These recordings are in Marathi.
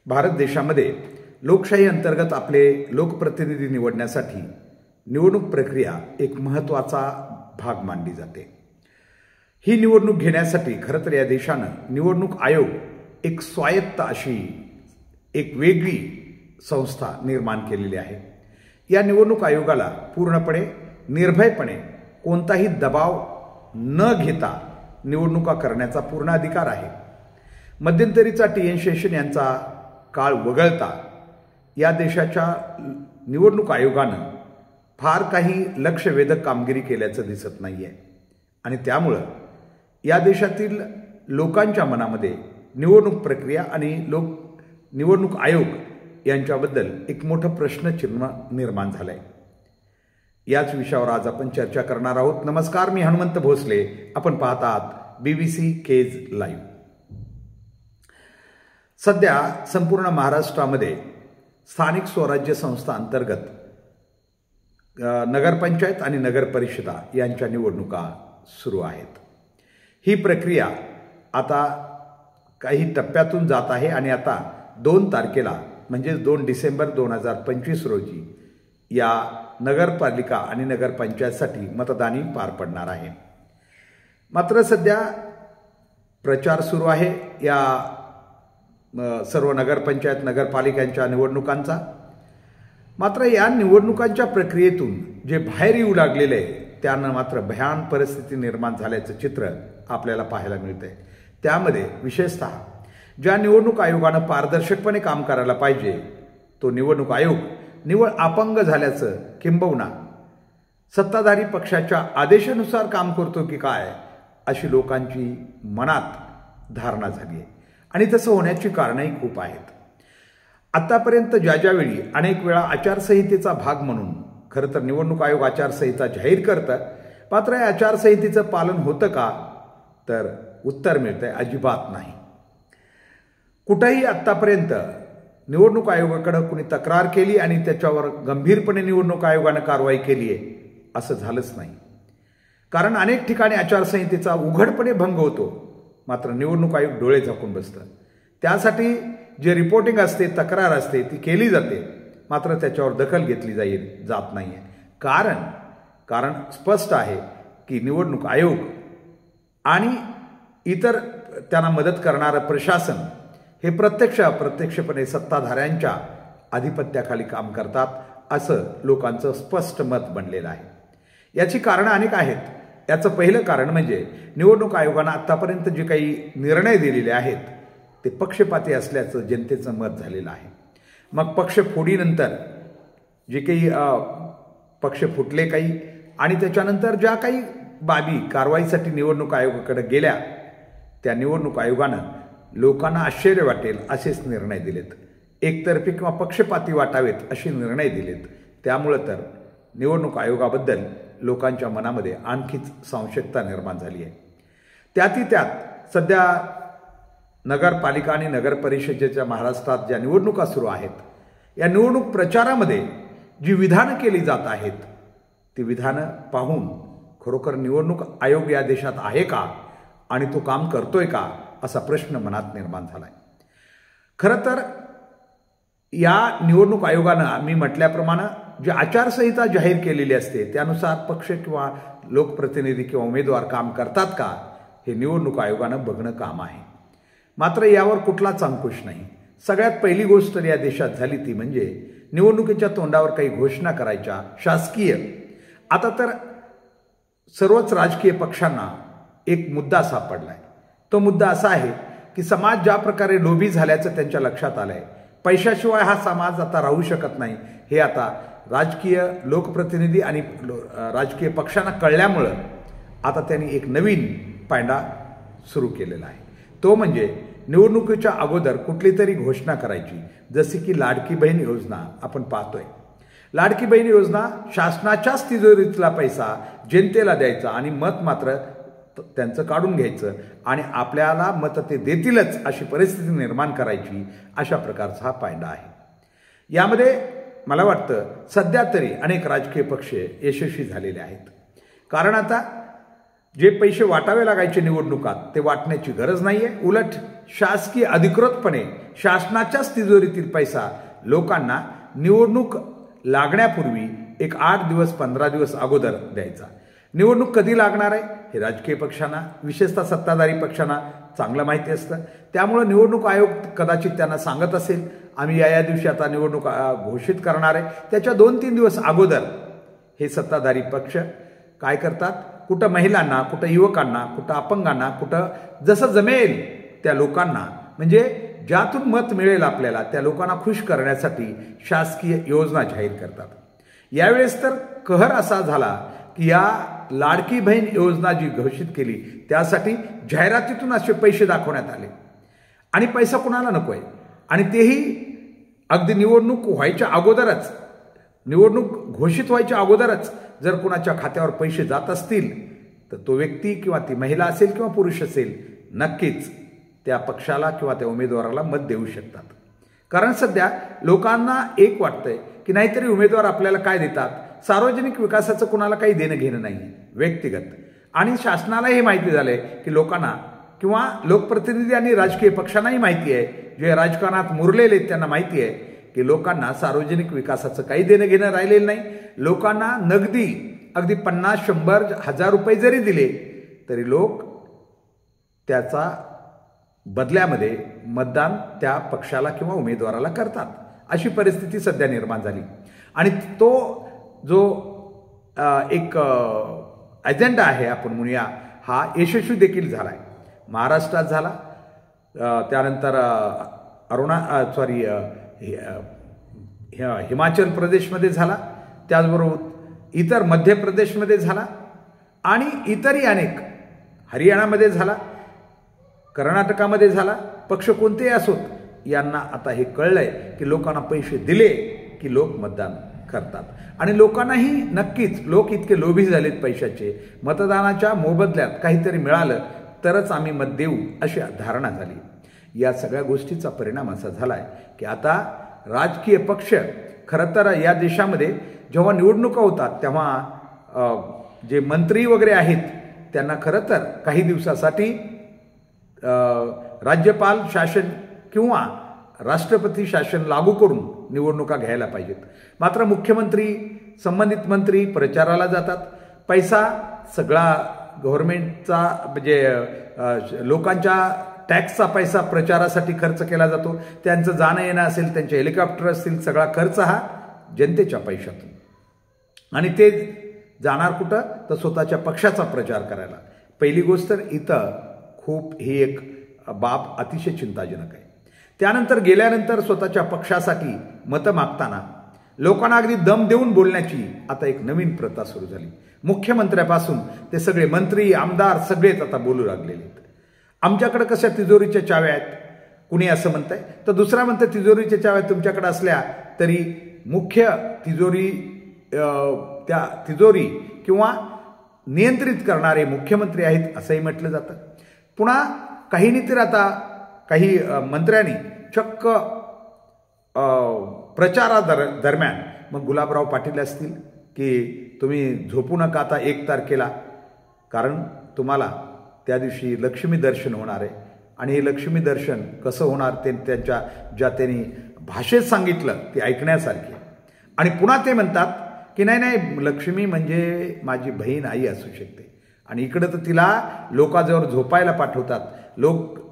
भारत देशामध्ये लोकशाही अंतर्गत आपले लोकप्रतिनिधी निवडण्यासाठी निवडणूक प्रक्रिया एक महत्त्वाचा भाग मानली जाते। ही निवडणूक घेण्यासाठी खरं तर या देशानं निवडणूक आयोग एक स्वायत्त अशी एक वेगळी संस्था निर्माण केलेली आहे। या निवडणूक आयोगाला पूर्णपणे निर्भयपणे कोणताही दबाव न घेता निवडणुका करण्याचा पूर्ण अधिकार आहे। मध्यंतरीचा TN शेषन यांचा काळ वगळता या देशाच्या निवडणूक आयोगानं फार काही लक्षवेधक कामगिरी केल्याचं दिसत नाहीये आणि त्यामुळं या देशातील लोकांच्या मनामध्ये निवडणूक प्रक्रिया आणि निवडणूक आयोग यांच्याबद्दल एक मोठं प्रश्नचिन्ह निर्माण झालंय। याच विषयावर आज आपण चर्चा करणार आहोत। नमस्कार, मी हनुमंत भोसले, आपण पाहत आहात BBC केज लाईव्ह। सध्या संपूर्ण महाराष्ट्रामध्ये स्थानिक स्वराज्य संस्था अंतर्गत नगरपंचायत आणि नगर परिषदा यांच्या निवडणुका सुरू आहेत। ही प्रक्रिया आता काही टप्प्यातून जात आहे आणि आता 2 तारखेला म्हणजे 2 डिसेंबर 2025 रोजी या नगरपालिका आणि नगरपंचायतसाठी मतदानी पार पडणार आहे। मात्र सध्या प्रचार सुरू आहे या सर्व नगरपंचायत नगरपालिकांच्या निवडणुकांचा। मात्र या निवडणुकांच्या प्रक्रियेतून जे बाहेर येऊ लागलेले आहे त्यानं मात्र भयान परिस्थिती निर्माण झाल्याचं चित्र आपल्याला पाहायला मिळतंय। त्यामध्ये विशेषतः ज्या निवडणूक आयोगानं पारदर्शकपणे काम करायला पाहिजे तो निवडणूक आयोग निव्वळ अपंग झाल्याचं किंबहुना सत्ताधारी पक्षाच्या आदेशानुसार काम करतो की काय अशी लोकांची मनात धारणा झाली आहे आणि तसं होण्याची कारणंही खूप आहेत। आतापर्यंत ज्यावेळी अनेक वेळा आचारसंहितेचा भाग म्हणून खरं तर निवडणूक आयोग आचारसंहिता जाहीर करतं, मात्र या आचारसंहितेचं पालन होतं का तर उत्तर मिळतंय अजिबात नाही। कुठेही आतापर्यंत निवडणूक आयोगाकडे कुणी तक्रार केली आणि त्याच्यावर गंभीरपणे निवडणूक आयोगानं कारवाई केली आहे असं झालंच नाही। कारण अनेक ठिकाणी आचारसंहितेचा उघडपणे भंग होतो, मात्र निवडणूक आयोग डोळे झाकून बसतं। त्यासाठी जे रिपोर्टिंग असते, तक्रार असते ती केली जाते, मात्र त्याच्यावर दखल घेतली जात नाही आहे। कारण स्पष्ट आहे की निवडणूक आयोग आणि इतर त्यांना मदत करणारं प्रशासन हे प्रत्यक्षपणे सत्ताधाऱ्यांच्या आधिपत्याखाली काम करतात असं लोकांचं स्पष्ट मत बनलेलं आहे। याची कारणं अनेक आहेत। याचं पहिलं कारण म्हणजे निवडणूक आयोगानं आतापर्यंत जे काही निर्णय दिलेले आहेत ते पक्षपाती असल्याचं जनतेचं मत झालेलं आहे। मग पक्षफोडीनंतर जे काही पक्ष फुटले काही आणि त्याच्यानंतर ज्या काही बाबी कारवाईसाठी निवडणूक आयोगाकडे गेल्या त्या निवडणूक आयोगानं लोकांना आश्चर्य वाटेल असेच निर्णय दिलेत, एकतर्फी किंवा पक्षपाती वाटावेत असे निर्णय दिलेत। त्यामुळं तर निवडणूक आयोगाबद्दल लोकांच्या मनामध्ये आणखीच संशयता निर्माण झाली आहे। त्यात सध्या नगरपालिका आणि नगर परिषदेच्या महाराष्ट्रात ज्या निवडणुका सुरू आहेत या निवडणूक प्रचारामध्ये जी विधानं केली जात आहेत ती विधानं पाहून खरोखर निवडणूक आयोग या देशात आहे का आणि तो काम करतोय का असा प्रश्न मनात निर्माण झालाय। खरं तर या निवडणूक आयोगानं मी म्हटल्याप्रमाणे जी आचारसंहिता जाहीर केलेली असते त्यानुसार पक्ष किंवा लोकप्रतिनिधी किंवा उमेदवार काम करतात का हे निवडणूक आयोगानं बघणं काम आहे। मात्र यावर कुठलाच अंकुश नाही। सगळ्यात पहिली गोष्ट या देशात झाली ती म्हणजे निवडणुकीच्या तोंडावर काही घोषणा करायच्या शासकीय। आता तर सर्वच राजकीय पक्षांना एक मुद्दा सापडलाय। तो मुद्दा असा आहे की समाज ज्या प्रकारे लोभी झाल्याचं त्यांच्या लक्षात आलंय, पैशाशिवाय हा समाज आता राहू शकत नाही हे आता राजकीय लोकप्रतिनिधी आणि राजकीय पक्षांना कळल्यामुळं आता त्यांनी एक नवीन पायंडा सुरू केलेला आहे। तो म्हणजे निवडणुकीच्या अगोदर कुठली तरी घोषणा करायची, जशी की लाडकी बहीण योजना आपण पाहतोय। लाडकी बहीण योजना शासनाच्याच तिजोरीतला पैसा जनतेला द्यायचा आणि मत मात्र त्यांचं काढून घ्यायचं आणि आपल्याला मत ते देतीलच अशी परिस्थिती निर्माण करायची, अशा प्रकारचा हा पायंडा आहे। यामध्ये मला वाटतं सध्या तरी अनेक राजकीय पक्ष यशस्वी झालेले आहेत। कारण आता जे पैसे वाटावे लागायचे निवडणुकात ते वाटण्याची गरज नाहीये, उलट शासकीय अधिकृतपणे शासनाच्याच तिजोरीतील पैसा लोकांना निवडणूक लागण्यापूर्वी एक 8 दिवस 15 दिवस अगोदर द्यायचा. निवडणूक कधी लागणार आहे हे राजकीय पक्षांना, विशेषतः सत्ताधारी पक्षांना चांगलं माहिती असतं. त्यामुळे निवडणूक आयोग कदाचित त्यांना सांगत असेल आम्ही या दिवशी आता निवडणूक घोषित करणार आहे. त्याच्या 2-3 दिवस अगोदर हे सत्ताधारी पक्ष काय करतात, कुठं महिलांना, कुठं युवकांना, कुठं अपंगांना, कुठं जसं जमेल त्या लोकांना, म्हणजे ज्यातून मत मिळेल आपल्याला त्या लोकांना खुश करण्यासाठी शासकीय योजना जाहीर करतात. यावेळेस तर कहर असा झाला की या लाडकी बहीण योजना जी घोषित केली त्यासाठी जाहिरातीतून असे पैसे दाखवण्यात आले आणि पैसा कुणाला नको आहे, आणि तेही अगदी निवडणूक व्हायच्या अगोदरच, निवडणूक घोषित व्हायच्या अगोदरच जर कुणाच्या खात्यावर पैसे जात असतील तर तो व्यक्ती किंवा ती महिला असेल किंवा पुरुष असेल नक्कीच त्या पक्षाला किंवा त्या उमेदवाराला मत देऊ शकतात. कारण सध्या लोकांना एक वाटतंय की नाहीतरी उमेदवार आपल्याला काय देतात, सार्वजनिक विकासाचं कुणाला काही देणं घेणं नाही, व्यक्तिगत. आणि शासनालाही माहिती झालंय की लोकांना किंवा लोकप्रतिनिधी आणि राजकीय पक्षांनाही माहिती आहे, जे राजकारणात मुरलेले आहेत त्यांना माहिती आहे की लोकांना सार्वजनिक विकासाचं काही देणं घेणं राहिलेलं नाही. लोकांना नगदी अगदी 50, 100, 1000 रुपये जरी दिले तरी लोक त्याचा बदल्यामध्ये मतदान त्या पक्षाला किंवा उमेदवाराला करतात. अशी परिस्थिती सध्या निर्माण झाली आणि तो जो एक अजेंडा आहे आपण म्हणूया हा यशस्वी देखील झाला आहे. महाराष्ट्रात झाला, त्यानंतर हिमाचल प्रदेशमध्ये झाला, त्याचबरोबर इतर मध्य प्रदेशमध्ये झाला आणि इतरही अनेक, हरियाणामध्ये झाला, कर्नाटकामध्ये झाला. पक्ष कोणतेही असोत यांना आता हे कळलंय की लोकांना पैसे दिले की लोक मतदान करतात. आणि लोकांनाही नक्कीच, लोक इतके लोभी झालेत पैशाचे, मतदानाच्या मोबदल्यात काहीतरी मिळालं तरच आम्ही मत देऊ अशी धारणा झाली. या सगळ्या गोष्टीचा परिणाम असा झालाय की आता राजकीय पक्ष, खरं तर या देशामध्ये जेव्हा निवडणुका होतात तेव्हा जे मंत्री वगैरे आहेत त्यांना खरं तर काही दिवसासाठी राज्यपाल शासन किंवा राष्ट्रपती शासन लागू करून निवडणुका घ्यायला पाहिजेत. मात्र मुख्यमंत्री, संबंधित मंत्री प्रचाराला जातात, पैसा सगळा गव्हर्नमेंटचा म्हणजे लोकांच्या टॅक्सचा पैसा प्रचारासाठी खर्च केला जातो. त्यांचं जाणं येणं असेल, त्यांचे हेलिकॉप्टर असतील, सगळा खर्च हा जनतेच्या पैशातून, आणि ते जाणार कुठं तर स्वतःच्या पक्षाचा प्रचार करायला. पहिली गोष्ट तर इथं खूप ही एक बाब अतिशय चिंताजनक आहे. त्यानंतर गेल्यानंतर स्वतःच्या पक्षासाठी मतं मागताना लोकांना अगदी दम देऊन बोलण्याची आता एक नवीन प्रथा सुरू झाली. मुख्यमंत्र्यापासून ते सगळे मंत्री, आमदार सगळेच आता बोलू लागलेले आहेत. आमच्याकडे कशा तिजोरीच्या चाव्या आहेत, कुणी असं म्हणतंय, तर दुसरा म्हणतं तिजोरीच्या चाव्या तुमच्याकडे असल्या तरी मुख्य तिजोरी, त्या तिजोरी किंवा नियंत्रित करणारे मुख्यमंत्री आहेत असंही म्हटलं जातं. पुन्हा काहींनी तर आता काही मंत्र्यांनी चक्क प्रचारादरम्यान मग गुलाबराव पाटील असतील की तुम्ही झोपू नका आता 1 तारखेला, कारण तुम्हाला त्या दिवशी लक्ष्मी दर्शन होणार आहे. आणि हे लक्ष्मी दर्शन कसं होणार ते त्यांच्या ज्या त्यांनी भाषेत सांगितलं ते ऐकण्यासारखे. आणि पुन्हा ते म्हणतात की नाही नाही, लक्ष्मी म्हणजे माझी बहीण आई असू शकते, आणि इकडं तर तिला लोकांजवळ झोपायला पाठवतात,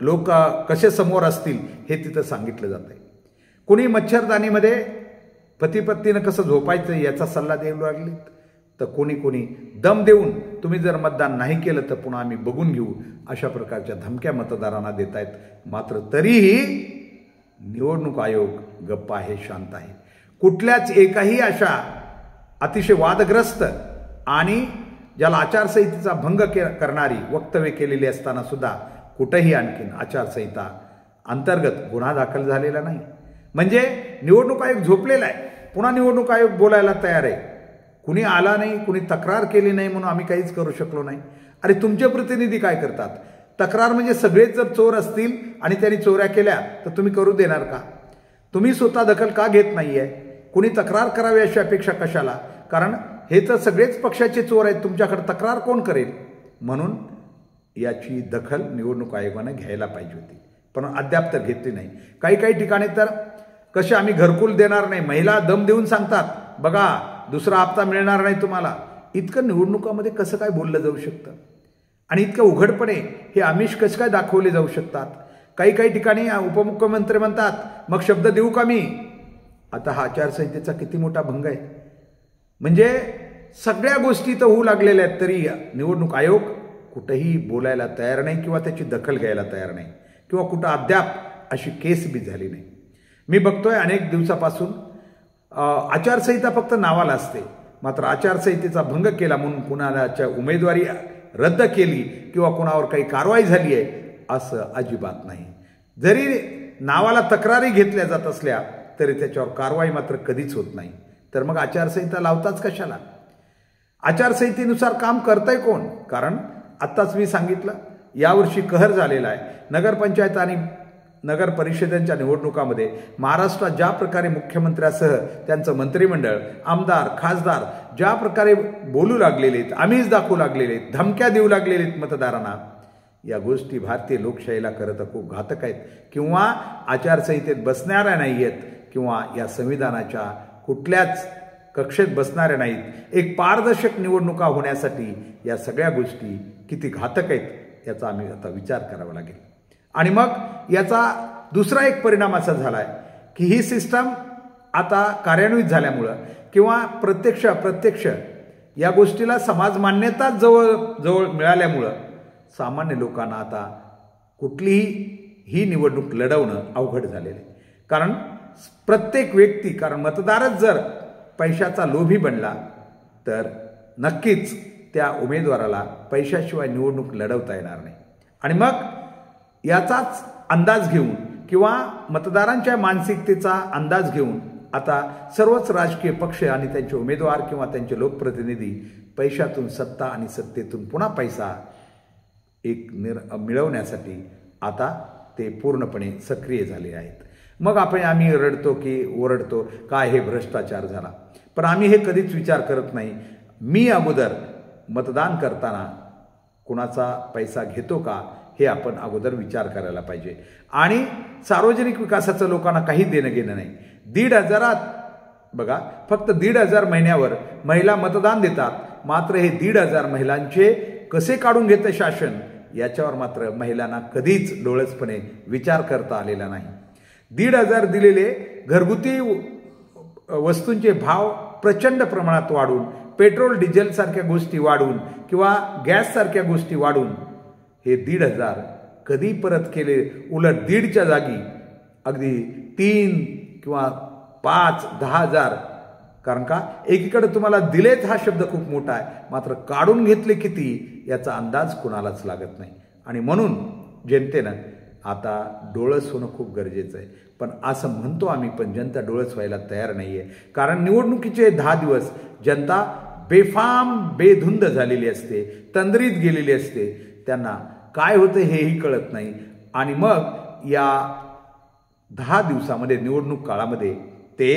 लोक कसे समोर असतील हे तिथं सांगितलं जातंय. कोणी मच्छरदानीमध्ये पती पत्नीनं कसं झोपायचं याचा सल्ला देऊ लागले, तर कोणी दम देऊन तुम्ही जर मतदान नाही केलं तर पुन्हा आम्ही बघून घेऊ अशा प्रकारच्या धमक्या मतदारांना देत आहेत. मात्र तरीही निवडणूक आयोग गप्प आहे, शांत आहे. कुठल्याच एकाही अशा अतिशय वादग्रस्त आणि ज्याला आचारसंहितेचा भंग करणारी वक्तव्य केलेली असताना सुद्धा कुठेही आणखीन आचारसंहिता अंतर्गत गुन्हा दाखल झालेला नाही. म्हणजे निवडणूक आयोग झोपलेला आहे, पुन्हा निवडणूक आयोग बोलायला तयार आहे. कुणी आला नाही, कुणी तक्रार केली नाही म्हणून आम्ही काहीच करू शकलो नाही. अरे तुमचे प्रतिनिधी काय करतात? तक्रार म्हणजे सगळेच जर चोर असतील आणि त्यांनी चोऱ्या केल्या तर तुम्ही करू देणार का? तुम्ही स्वतः दखल का घेत नाहीये? कुणी तक्रार करावी अशी अपेक्षा कशाला? कारण हे तर सगळेच पक्षाचे चोर आहेत, तुमच्याकडे तक्रार कोण करेल? म्हणून याची दखल निवडणूक आयोगाने घ्यायला पाहिजे होती. पण अद्याप तर घेतली नाही. काही काही ठिकाणी तर कसे आम्ही घरकुल देणार नाही, महिला दम देऊन सांगतात, बघा दुसरा हप्ता मिळणार नाही तुम्हाला. इतकं निवडणुकामध्ये कसं काय बोललं जाऊ शकतं आणि इतकं उघडपणे हे आमिष कसं काय दाखवले जाऊ शकतात. काही काही ठिकाणी उपमुख्यमंत्री म्हणतात मग शब्द देऊ का मी. आता हा आचारसंहितेचा किती मोठा भंग आहे. म्हणजे सगळ्या गोष्टी तर होऊ लागलेल्या आहेत तरी निवडणूक आयोग कुठंही बोलायला तयार नाही किंवा त्याची दखल घ्यायला तयार नाही किंवा कुठं अद्याप अशी केस बी झाली नाही. मी बघतोय अनेक दिवसापासून आचारसंहिता फक्त नावाला असते, मात्र आचारसंहितेचा भंग केला म्हणून कुणाच्या उमेदवारी रद्द केली किंवा कुणावर काही कारवाई झाली आहे असं अजिबात नाही. जरी नावाला तक्रारी घेतल्या जात असल्या तरी त्याच्यावर कारवाई मात्र कधीच होत नाही. तर मग आचारसंहिता लावताच कशाला. आचारसंहितेनुसार काम करतंय कोण. कारण आत्ताच मी सांगितलं यावर्षी कहर झालेला आहे. नगरपंचायत आणि नगर परिषदांच्या निवडणुकामध्ये महाराष्ट्रात ज्या प्रकारे मुख्यमंत्र्यासह त्यांचं मंत्रिमंडळ, आमदार, खासदार ज्या प्रकारे बोलू लागलेले आहेत, आमिष दाखवू लागलेले आहेत, धमक्या देऊ लागलेले आहेत मतदारांना, या गोष्टी भारतीय लोकशाहीला खरं तर खूप घातक आहेत किंवा आचारसंहितेत बसणाऱ्या नाही आहेत किंवा या संविधानाच्या कुठल्याच कक्षेत बसणाऱ्या नाहीत. एक पारदर्शक निवडणुका होण्यासाठी या सगळ्या गोष्टी किती घातक आहेत याचा आम्ही आता विचार करावा लागेल. आणि मग याचा दुसरा एक परिणाम असा झाला आहे की ही सिस्टम आता कार्यान्वित झाल्यामुळं किंवा प्रत्यक्ष या गोष्टीला समाज मान्यता जवळ मिळाल्यामुळं सामान्य लोकांना आता कुठलीही ही निवडणूक लढवणं अवघड झालेलं आहे. कारण प्रत्येक व्यक्ती, कारण मतदारच जर पैशाचा लोभी बनला तर नक्कीच त्या उमेदवाराला पैशाशिवाय निवडणूक लढवता येणार नाही. आणि मग याचाच अंदाज घेऊन किंवा मतदारांच्या मानसिकतेचा अंदाज घेऊन आता सर्वच राजकीय पक्ष आणि त्यांचे उमेदवार किंवा त्यांचे लोकप्रतिनिधी पैशातून सत्ता आणि सत्तेतून पुन्हा पैसा मिळवण्यासाठी आता ते पूर्णपणे सक्रिय झाले आहेत. मग आम्ही रडतो की ओरडतो काय हे भ्रष्टाचार झाला, पण आम्ही हे कधीच विचार करत नाही. मी अगोदर मतदान करताना कुणाचा पैसा घेतो का हे आपण अगोदर विचार करायला पाहिजे. आणि सार्वजनिक विकासाचं लोकांना काही देणं घेणं नाही. 1,500 बघा, फक्त 1,500 महिन्यावर महिला मतदान देतात, मात्र हे 1,500 महिलांचे कसे काढून घेतं शासन याच्यावर मात्र महिलांना कधीच डोळसपणे विचार करता आलेला नाही. 1,500 दिलेले घरगुती वस्तूंचे भाव प्रचंड प्रमाणात वाढून, पेट्रोल डिझेल सारख्या गोष्टी वाढून किंवा गॅस सारख्या गोष्टी वाढून हे 1,500 कधी परत केले. उलट 1,500च्या जागी अगदी 3 किंवा 5, 10,000. कारण का एकीकडे तुम्हाला दिलेत हा शब्द खूप मोठा आहे, मात्र काढून घेतले किती याचा अंदाज कुणालाच लागत नाही. आणि म्हणून जनतेनं आता डोळस होणं खूप गरजेचं आहे. पण असं म्हणतो आम्ही, पण जनता डोळस व्हायला तयार नाही आहे. कारण निवडणुकीचे 10 दिवस जनता बेधुंद झालेली असते, तंद्रीत गेलेली असते. त्यांना काय होतं हेही कळत नाही. आणि मग या 10 दिवसामध्ये निवडणूक काळामध्ये ते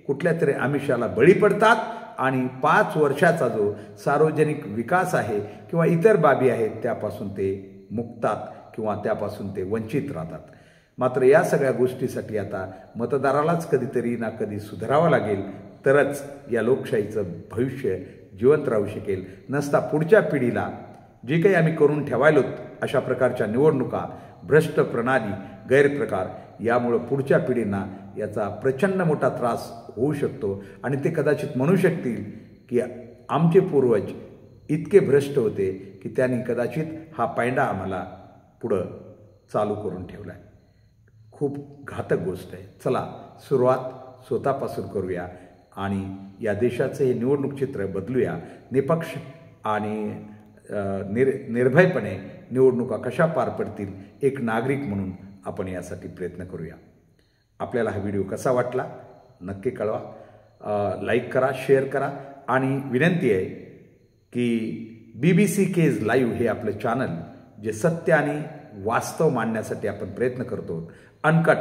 कुठल्या तरी आमिषाला बळी पडतात आणि 5 वर्षाचा जो सार्वजनिक विकास आहे किंवा इतर बाबी आहेत त्यापासून ते मुक्तात किंवा त्यापासून ते वंचित राहतात. मात्र या सगळ्या गोष्टीसाठी आता मतदारालाच कधीतरी ना कधी सुधारावं लागेल, तरच या लोकशाहीचं भविष्य जिवंत राहू शकेल. नसता पुढच्या पिढीला जे काही आम्ही करून ठेवायलोत अशा प्रकारच्या निवडणुका, भ्रष्ट प्रणाली, गैरप्रकार, यामुळं पुढच्या पिढींना याचा प्रचंड मोठा त्रास होऊ शकतो. आणि ते कदाचित म्हणू शकतील की आमचे पूर्वज इतके भ्रष्ट होते की त्यांनी कदाचित हा पैंडा आम्हाला पुढं चालू करून ठेवला आहे. खूप घातक गोष्ट आहे. चला सुरुवात स्वतःपासून करूया आणि या देशाचं हे निवडणूक चित्र बदलूया. निपक्ष आणि निर्भयपणे निवडणुका कशा पार पडतील एक नागरिक म्हणून आपण यासाठी प्रयत्न करूया. आपल्याला हा व्हिडिओ कसा वाटला नक्की कळवा. लाईक करा, शेअर करा. आणि विनंती आहे की BBC केज लाईव्ह हे आपलं चॅनल जे सत्य आणि वास्तव मांडण्यासाठी आपण प्रयत्न करतो. अनकट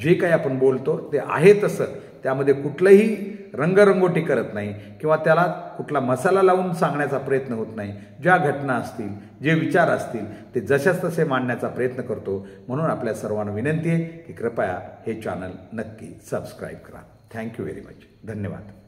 जे काही आपण बोलतो ते आहे तसं त्यामध्ये कुठलंही रंगरंगोटी करत नाही किंवा त्याला कुठला मसाला लावून सांगण्याचा प्रयत्न होत नाही. ज्या घटना असतील, जे विचार असतील ते जशाच तसे मांडण्याचा प्रयत्न करतो. म्हणून आपल्या सर्वांना विनंती आहे की कृपया हे चॅनल नक्की सबस्क्राईब करा. Thank you very much. धन्यवाद.